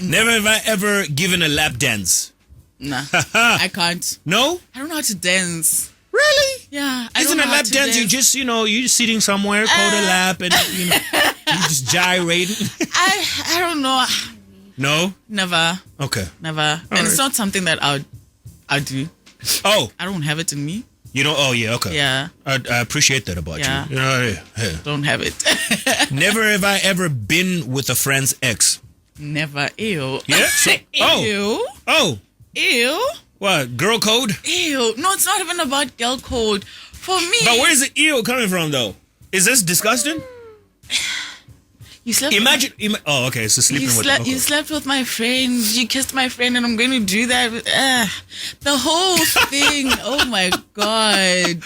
Never have I ever given a lap dance. Nah, I can't. No? I don't know how to dance. Really? Yeah. Isn't a lap dance, you just, you're just sitting somewhere, cold a lap, and, you just gyrating? I don't know. No? Never. Okay. Never. And it's not something that I'll do. Oh. I don't have it in me. You know, oh yeah, okay. Yeah. I appreciate that about you. Don't have it. Never have I ever been with a friend's ex. Never. Ew. Yeah? Ew. Oh. Ew. What? Girl code? Ew. No, it's not even about girl code. For me. But where's the ew coming from though? Is this disgusting? You slept. Oh, okay. So sleeping with. You slept with my friend. You kissed my friend, and I'm going to do that. The whole thing. Oh my god!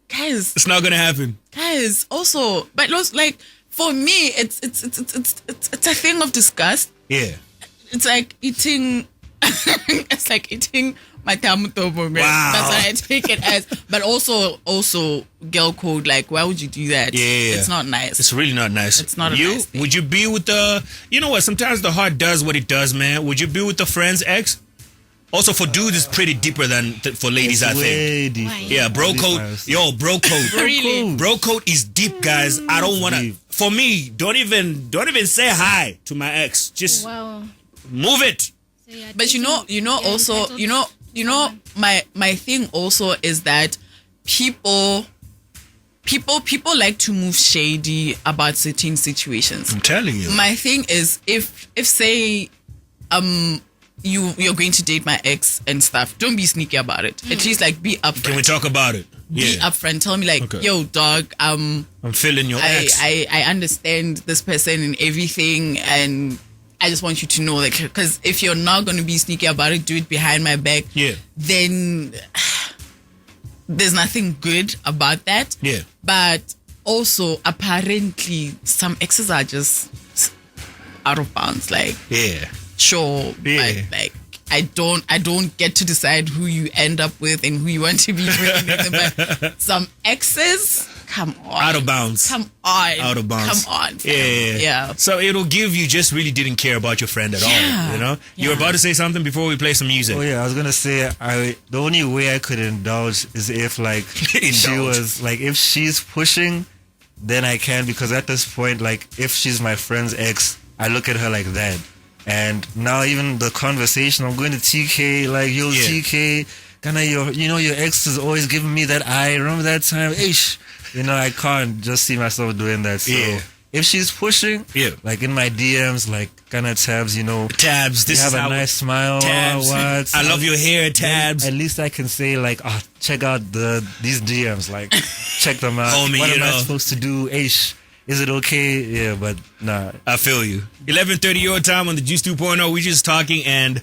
Guys. It's not gonna happen. Guys, also, but like for me, it's a thing of disgust. Yeah. It's like eating. It's like eating my tamutobo. Wow. That's what I take it as. But also girl code, like, why would you do that? Yeah. It's not nice. It's really not nice. It's not a nice thing. Would you be with the, you know what, sometimes the heart does what it does, man. Would you be with the friend's ex? Also, for dudes, it's pretty deeper than for ladies, I think. Deeper. Yeah, bro code. Yo, bro code. Really? Bro code is deep, guys. I don't want to, for me, don't even say hi to my ex. Just move it. So yeah, but my thing also is that people like to move shady about certain situations. I'm telling you. My thing is if say you're going to date my ex and stuff, don't be sneaky about it. At least like be upfront. Can we talk about it? Be upfront. Tell me like, yo, dog, I'm feeling your ex. I understand this person and everything, and I just want you to know, like, because if you're not going to be sneaky about it, do it behind my back. Yeah. Then there's nothing good about that. Yeah. But also, apparently, some exes are just out of bounds. Like, sure, yeah. like I don't get to decide who you end up with and who you want to be with. But some exes. Come on. Out of bounds. Come on. Out of bounds. Come on. Yeah. So it'll give you just really didn't care about your friend at all. You know? You were about to say something before we play some music. Oh yeah, I was gonna say the only way I could indulge is if like she was like if she's pushing, then I can, because at this point, like if she's my friend's ex, I look at her like that. And now even the conversation, I'm going to TKay, like, yo, TKay, kinda your ex is always giving me that eye. Remember that time? Ish. I can't just see myself doing that. So if she's pushing, like in my DMs, like kind of Tabz, Tabz, this have is a nice smile. Tabz, I love your hair, Tabz. At least I can say like, check out these DMs, like check them out. Homie, what am I supposed to do? Ish. Is it okay? Yeah, but nah. I feel you. 11:30 your time on the Juice 2.0. We're just talking, and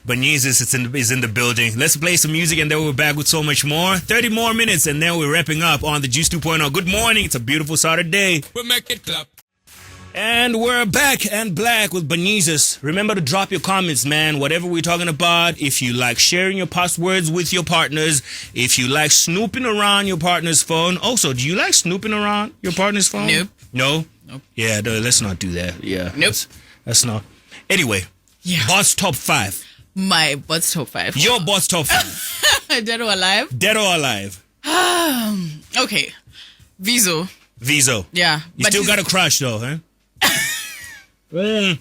Banyezus is in the building. Let's play some music, and then we're back with so much more. 30 more minutes, and then we're wrapping up on the Juice 2.0. Good morning. It's a beautiful Saturday. We'll make it clap. And we're back and black with Banyezus. Remember to drop your comments, man. Whatever we're talking about. If you like sharing your passwords with your partners. If you like snooping around your partner's phone. Also, do you like snooping around your partner's phone? Nope. No? Nope. Yeah, let's not do that. Yeah. Nope. That's not. Anyway. Yeah. Boss top 5. My boss top 5. Your boss top 5. Dead or alive? Dead or alive. Okay. Vizo. Yeah. You still got a crush though, huh? I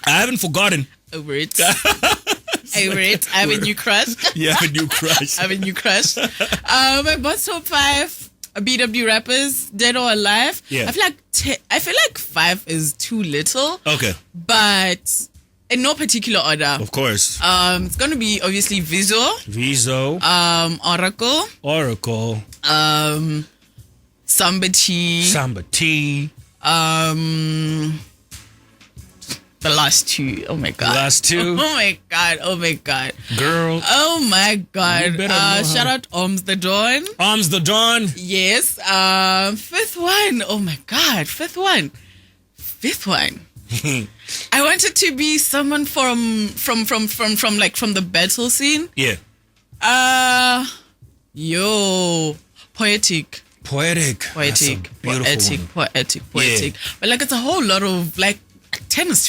haven't forgotten. Over it. Over it. I have a new crush. You have a new crush. I have a new crush. My boss top 5 BW rappers, dead or alive. Yeah. I feel like 5 is too little. Okay. But in no particular order. Of course. It's gonna be obviously Vizo. Oracle. Samba T. The last 2. Oh my god. Oh my god. Girl. Oh my god. Shout out Oms the Dawn. Yes. 5th one. Oh my god. 5th one. I wanted to be someone from the battle scene. Yeah. Poetic. Poetic. Yeah. But like it's a whole lot of like 10 is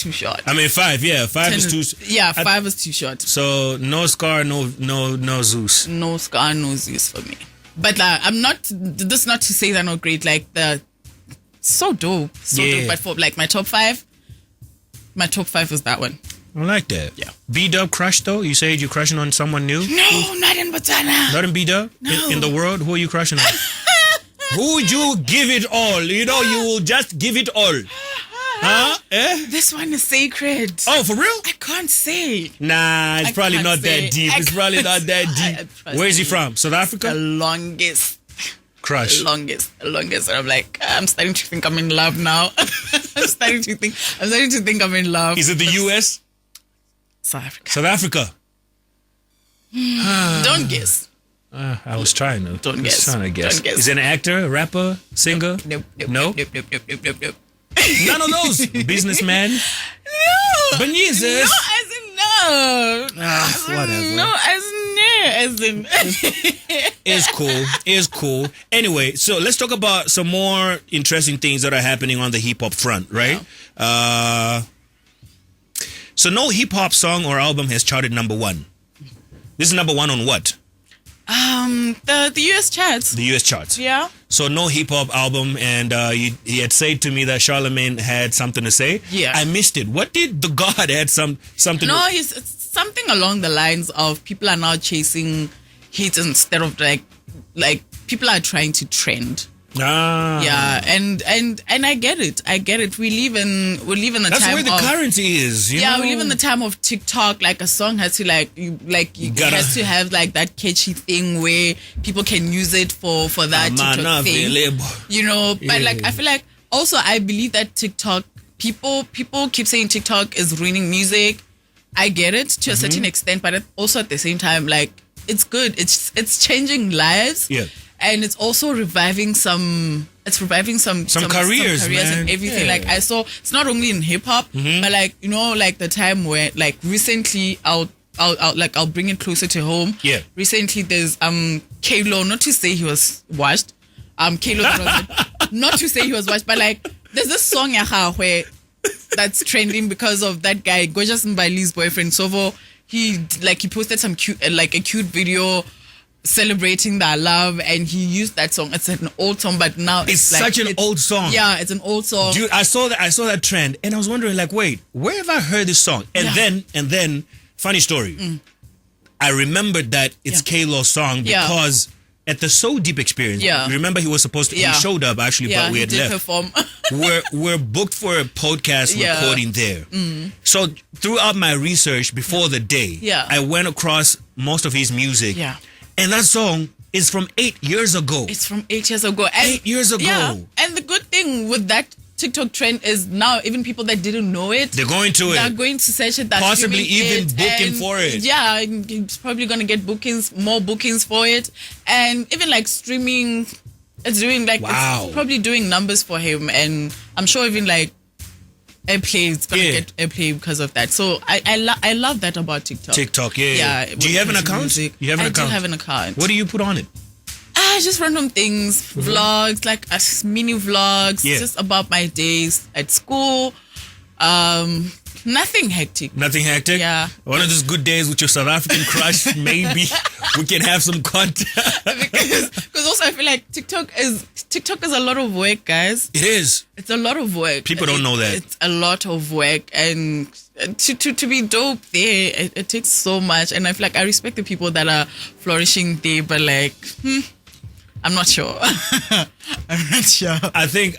too short. I mean 5, yeah. 5 is too Yeah, 5 is too short. So no Scar, no Zeus. No Scar, no Zeus for me. But I'm not, this is not to say they're not great, like so dope. Dope. But for like my top 5 was that one. I like that. Yeah. B-Dub crush though? You said you're crushing on someone new? No, not in Botswana. Not in B-Dub? No. In the world? Who are you crushing on? Who would you give it all? You know, you will just give it all. Huh? This one is sacred. Oh, for real? I can't say. Nah, it's probably not that deep. It's probably not that deep. Where is he from? South Africa? The longest crush. The longest. And I'm like, I'm starting to think I'm in love now. I'm starting to think I'm in love. Is it the US? South Africa. South Africa. Don't guess. I was trying to. Don't guess. Don't guess. Is it an actor, a rapper, singer? Nope. No? Nope. None of those. Businessman? No. Banyezus? No, as in no. Whatever. No, as in. It's cool. Anyway, so let's talk about some more interesting things that are happening on the hip hop front, right? Yeah. So no hip hop song or album has charted number 1. This is number 1 on what? The US charts. The US charts. Yeah. So no hip hop album, and he had said to me that Charlemagne had something to say. Yeah. I missed it. What did the God had something? No, it's something along the lines of people are now chasing hits instead of like people are trying to trend. Yeah, and I get it. We live in the That's time where the currency is. You know? We live in the time of TikTok. Like a song has to has to have like that catchy thing where people can use it for that TikTok thing. You know, but like I feel like also I believe that TikTok people keep saying TikTok is ruining music. I get it to a certain extent, but also at the same time, like it's good. It's changing lives. Yeah. And it's also reviving some careers, man. And everything. Yeah. Like I saw, it's not only in hip hop, but like you know, like the time where like recently, I'll bring it closer to home. Yeah. Recently, there's Kalo. Not to say he was washed. Kalo. Not to say he was washed, but like there's this song where that's trending because of that guy, Gorgeous Mbali's boyfriend. Sovo. He posted some cute video celebrating their love, and he used that song. It's an old song, but now it's such an old song. Yeah, it's an old song. Dude, I saw that trend, and I was wondering, like, wait, where have I heard this song? And then, funny story. I remembered that it's Kalo's song because at the So Deep experience, remember he was supposed to, he showed up actually, but we had left. Perform. we're booked for a podcast recording there. So throughout my research before the day, I went across most of his music. Yeah. And that song is from 8 years ago. It's from 8 years ago. And 8 years ago. Yeah. And the good thing with that TikTok trend is now even people that didn't know it, they're going to They're going to search it. Possibly even booking for it. Yeah, it's probably going to get more bookings for it. And even like streaming, it's doing like, it's probably doing numbers for him. And I'm sure even like airplay is going to get airplay because of that. So I love that about TikTok. Yeah. Do you have an account? I do have an account. What do you put on it? Just random things, vlogs, like mini vlogs, just about my days at school. Nothing hectic. Nothing hectic? Yeah. One of those good days with your South African crush, maybe we can have some content. Because also I feel like TikTok is a lot of work, guys. It is. It's a lot of work. People don't know that. It's a lot of work, and to be dope there, it takes so much. And I feel like I respect the people that are flourishing there, but like, I'm not sure. I'm not sure. I think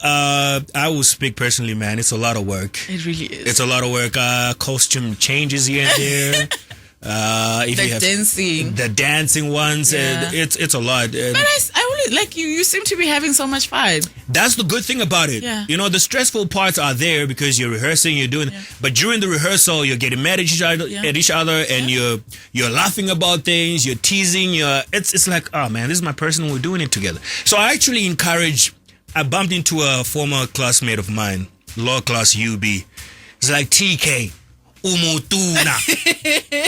I will speak personally, man. It's a lot of work. It really is. It's a lot of work. Costume changes here and there. If you have the dancing ones, Yeah. it's a lot. But I really like you. You seem to be having so much fun. That's the good thing about it. Yeah. You know, the stressful parts are there because you're rehearsing, you're doing, but during the rehearsal, you're getting mad at each other, and you're laughing about things, you're teasing, it's like, oh man, this is my person, we're doing it together. So I actually I bumped into a former classmate of mine, law class UB. It's like, TKay, Umutuna.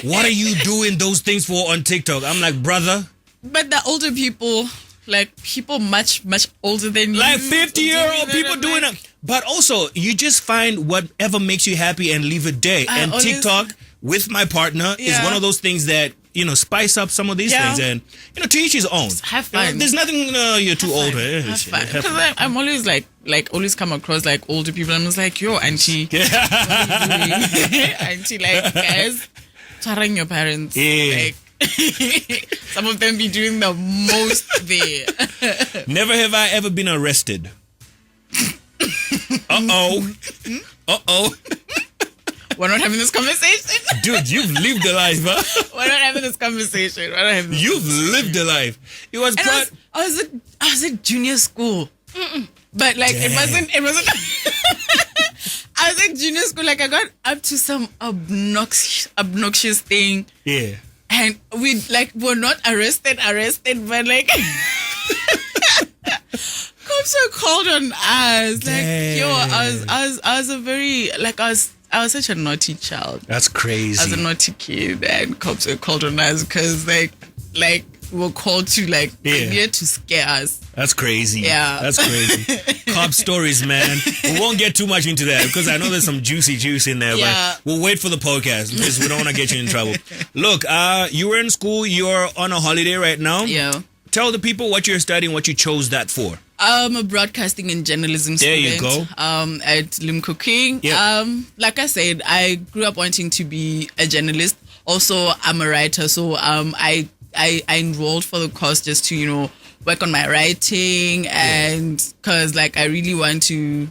What are you doing those things for on TikTok? I'm like, brother. But the older people, like people much, much older than you. Like 50-year-old people doing it. But also, you just find whatever makes you happy and leave it there. And TikTok, with my partner, is one of those things that, spice up some of these things. And, to each his own. Have fun. There's nothing you're too old. Have fun. Because I'm always like always come across like older people. I'm just like, yo, auntie. What are you doing? Auntie, like, guys, twaring your parents. Yeah. Like, some of them be doing the most there. Never have I ever been arrested. Uh-oh. We're not having this conversation. Dude, you've lived a life, huh? We're not having this conversation. You've lived a life. It was quite... I was at junior school. But like, it wasn't I was at junior school, like I got up to some obnoxious thing. Yeah. And we were not arrested, but like cops were called on us. Like, yo, I was a very I was such a naughty child. That's crazy. I was a naughty kid, and cops were called on us because like we were called to needed to scare us. That's crazy. Yeah. That's crazy. Cop stories, man. We won't get too much into that because I know there's some juicy juice in there, but we'll wait for the podcast because we don't want to get you in trouble. Look, you were in school, you're on a holiday right now. Yeah. Tell the people what you're studying, what you chose that for. I'm a broadcasting and journalism student. There you go. At Limco King. Yep. Like I said, I grew up wanting to be a journalist. Also, I'm a writer, so I enrolled for the course just to work on my writing, and because I really want to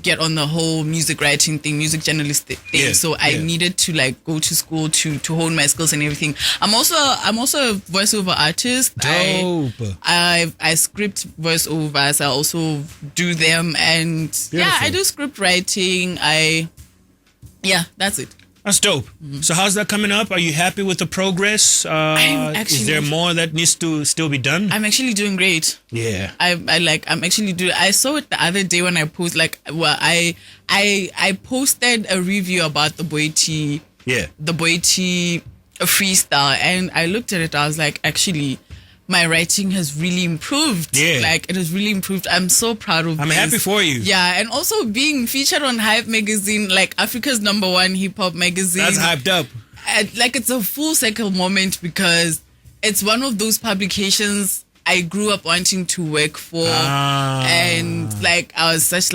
get on the whole music writing thing, music journalist thing. Yeah, so I needed to go to school to hone my skills and everything. I'm also a voiceover artist. Dope. I script voiceovers. I also do them, and I do script writing. That's it. That's dope. Mm-hmm. So how's that coming up? Are you happy with the progress? Is there more that needs to still be done? I'm actually doing great. Yeah. I'm actually doing. I saw it the other day when I posted. I posted a review about the Boiti. Yeah. The Boiti freestyle, and I looked at it. I was like, actually, my writing has really improved. Yeah. It has really improved. I'm so proud of I'm happy for you. Yeah, and also being featured on Hype magazine, Africa's #1 hip-hop magazine. That's hyped up. It's a full circle moment because it's one of those publications I grew up wanting to work for. And I was such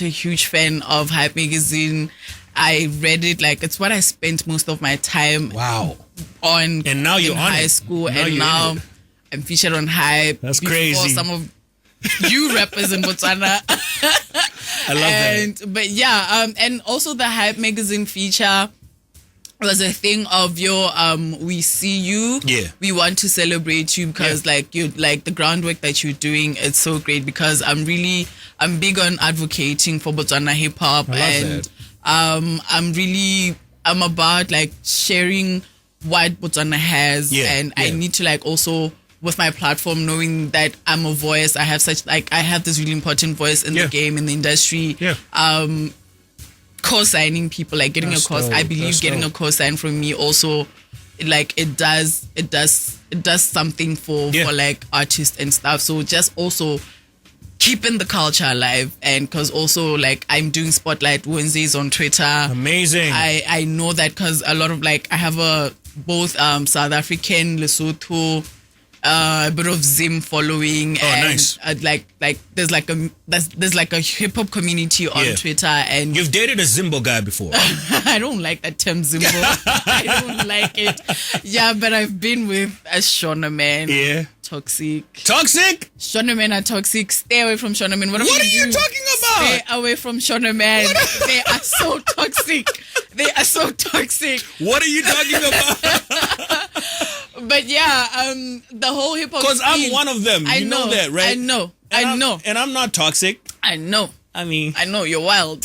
a huge fan of Hype magazine. I read it, it's what I spent most of my time on. And now you're in on high it. school, and now I'm featured on Hype. That's crazy. Some of you rappers in Botswana. I love that. But and also the Hype magazine feature was a thing of we see you. Yeah. We want to celebrate you because the groundwork that you're doing, it's so great because I'm big on advocating for Botswana hip hop, and I'm about sharing what Botswana has, and I need to also with my platform, knowing that I'm a voice, I have I have this really important voice in the game, in the industry. Co-signing people, getting a course. I believe getting a co-sign from me also, it does something for artists and stuff. So just also keeping the culture alive. And because also like I'm doing Spotlight Wednesdays on Twitter. Amazing. I know that because a lot of like I have both South African, Lesotho, a bit of Zim following. Oh, and, nice. Like there's like a hip hop community on Twitter, and you've dated a Zimbo guy before. I don't like that term Zimbo. I don't like it. Yeah, but I've been with a Shona man. Yeah. Toxic. Shona men are toxic. Stay away from Shona men. What are you talking about? Stay away from Shona men. They are so toxic. What are you talking about? But yeah, the whole hip hop. Because I'm one of them. You know that, right? I know. And I'm not toxic. I know. I mean, I know you're wild.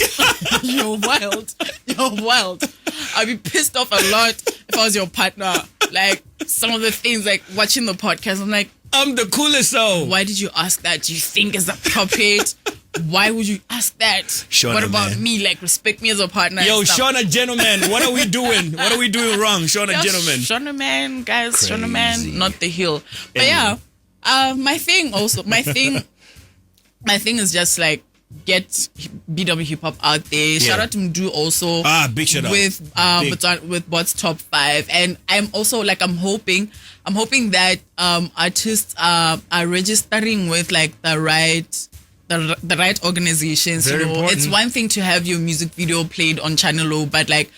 You're wild. I'd be pissed off a lot if I was your partner. Like some of the things, like watching the podcast, I'm like, I'm the coolest though. Why did you ask that? Do you think it's appropriate? Why would you ask that? Shona, what about man. me? Like, respect me as a partner. Yo, Shona, gentlemen, what are we doing? What are we doing wrong, Shona, gentlemen? Shona man, guys, Crazy. Shona man, not the hill. But yeah, my thing is just like get BW HipHop out there. Shout out to Mdu also. Big shout out. With Bot's Top 5, and I'm also like I'm hoping that artists are registering with like the right organizations. Very important. It's one thing to have your music video played on Channel O, but like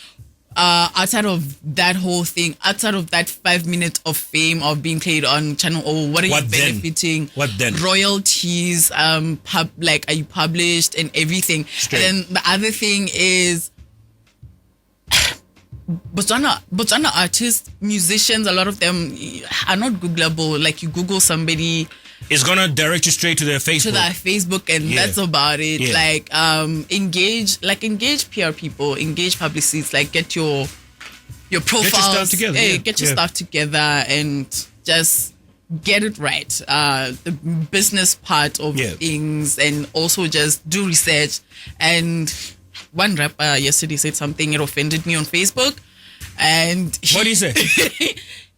outside of that whole thing, outside of that 5 minutes of fame of being played on Channel O, what are you benefiting? What then? Royalties, are you published and everything? Straight. And then the other thing is Botswana artists, musicians, a lot of them are not Googleable. Like you Google somebody, it's gonna direct you straight to their Facebook. And that's about it. Yeah. Like engage PR people, engage publicists, like get your profiles, Get your stuff together. Get your stuff together and just get it right. The business part of things, and also just do research. And one rapper yesterday said something, it offended me on Facebook. And what did he say?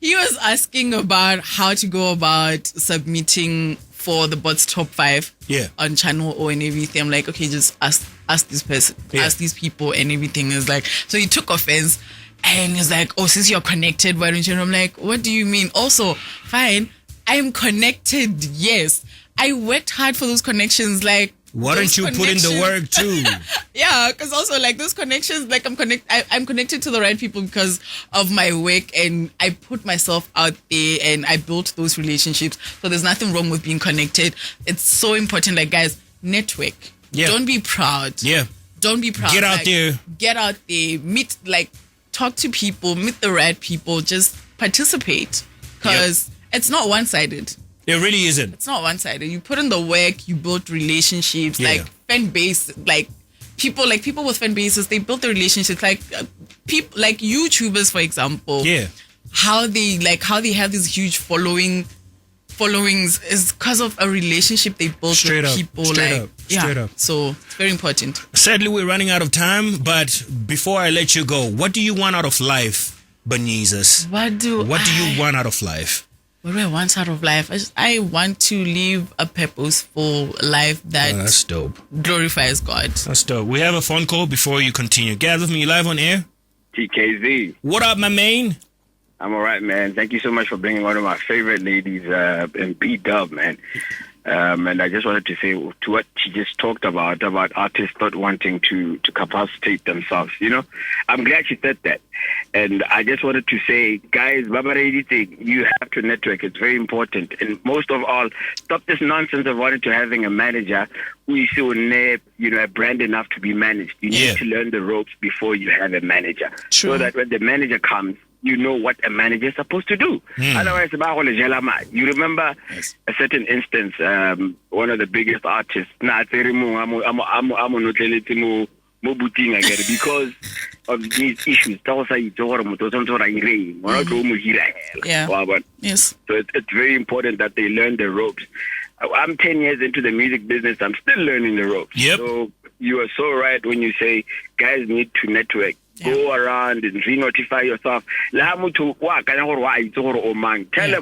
He was asking about how to go about submitting for the Bots Top 5 on Channel O and everything. I'm like, okay, just ask this person, ask these people and everything. Is like, so he took offense and he's like, oh, since you're connected, why don't you? And I'm like, what do you mean? Also, fine, I'm connected, yes. I worked hard for those connections, like, why don't you put in the work too? Yeah, because also like those connections, like I'm connected to the right people because of my work, and I put myself out there and I built those relationships. So there's nothing wrong with being connected. It's so important, like guys, network. Yeah. Don't be proud. Yeah. Don't be proud. Get out there. Get out there. Meet, like, talk to people. Meet the right people. Just participate, because it's not one-sided. It really isn't. It's not one-sided. You put in the work, you build relationships, like fan base, like people with fan bases, they build the relationships, like people like YouTubers, for example. Yeah. How they have this huge followings is because of a relationship they built with people. Straight up. So it's very important. Sadly, we're running out of time, but before I let you go, what do you want out of life, Banyezus? What do you want out of life? What do I want out of life? I want to live a purposeful life that that's dope. Glorifies God. That's dope. We have a phone call before you continue. GabzFM, you live on air? TKZ. What up, my man? I'm all right, man. Thank you so much for bringing one of my favorite ladies in BW, man. And I just wanted to say to what she just talked about artists not wanting to capacitate themselves. You know, I'm glad she said that. And I just wanted to say, guys, you have to network. It's very important. And most of all, stop this nonsense of wanting to having a manager who is so a brand enough to be managed. You need to learn the ropes before you have a manager. True. So that when the manager comes, you know what a manager is supposed to do. Otherwise, you remember a certain instance, one of the biggest artists, because of these issues. Yes. So it's very important that they learn the ropes. I'm 10 years into the music business. I'm still learning the ropes. Yep. So you are so right when you say guys need to network. Go around and re-notify yourself. Tell them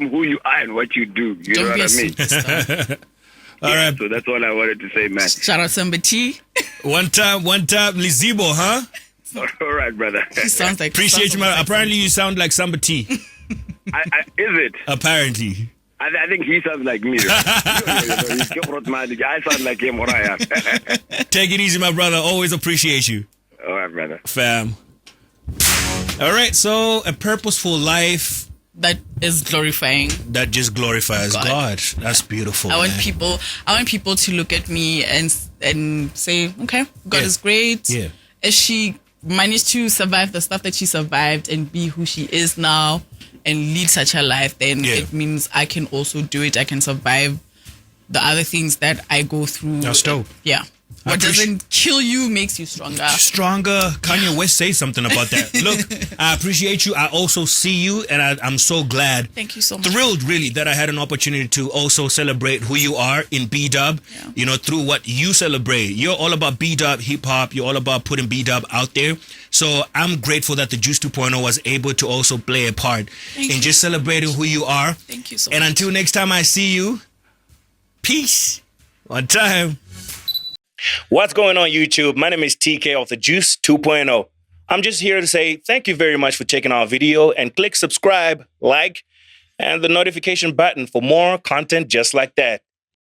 who you are and what you do. You know what I mean? All right. So that's all I wanted to say, man. Shout out somebody. One time, Lizibo, huh? All right, brother. He sounds like Appreciate you, man. Apparently, you sound like somebody. Is it? Apparently. I think he sounds like me. I sound like him. Take it easy, my brother. Always appreciate you. All right, brother. Fam. All right, so a purposeful life that is glorifying. That just glorifies God. That's beautiful. I want people to look at me and say, okay, God is great. Yeah. If she managed to survive the stuff that she survived and be who she is now and lead such a life, then it means I can also do it. I can survive the other things that I go through. That's dope. Yeah. What doesn't kill you makes you stronger. Stronger. Kanye West say something about that. Look, I appreciate you. I also see you, and I'm so glad. Thank you so much. Thrilled, really, that I had an opportunity to also celebrate who you are in BW. Yeah. You know, through what you celebrate. You're all about BW hip hop. You're all about putting BW out there. So I'm grateful that the Juice 2.0 was able to also play a part in just celebrating who you are. Thank you so much. And until next time I see you, peace. One time. What's going on, YouTube? My name is TKay of the Juice 2.0. I'm just here to say thank you very much for checking our video, and click subscribe, like, and the notification button for more content just like that.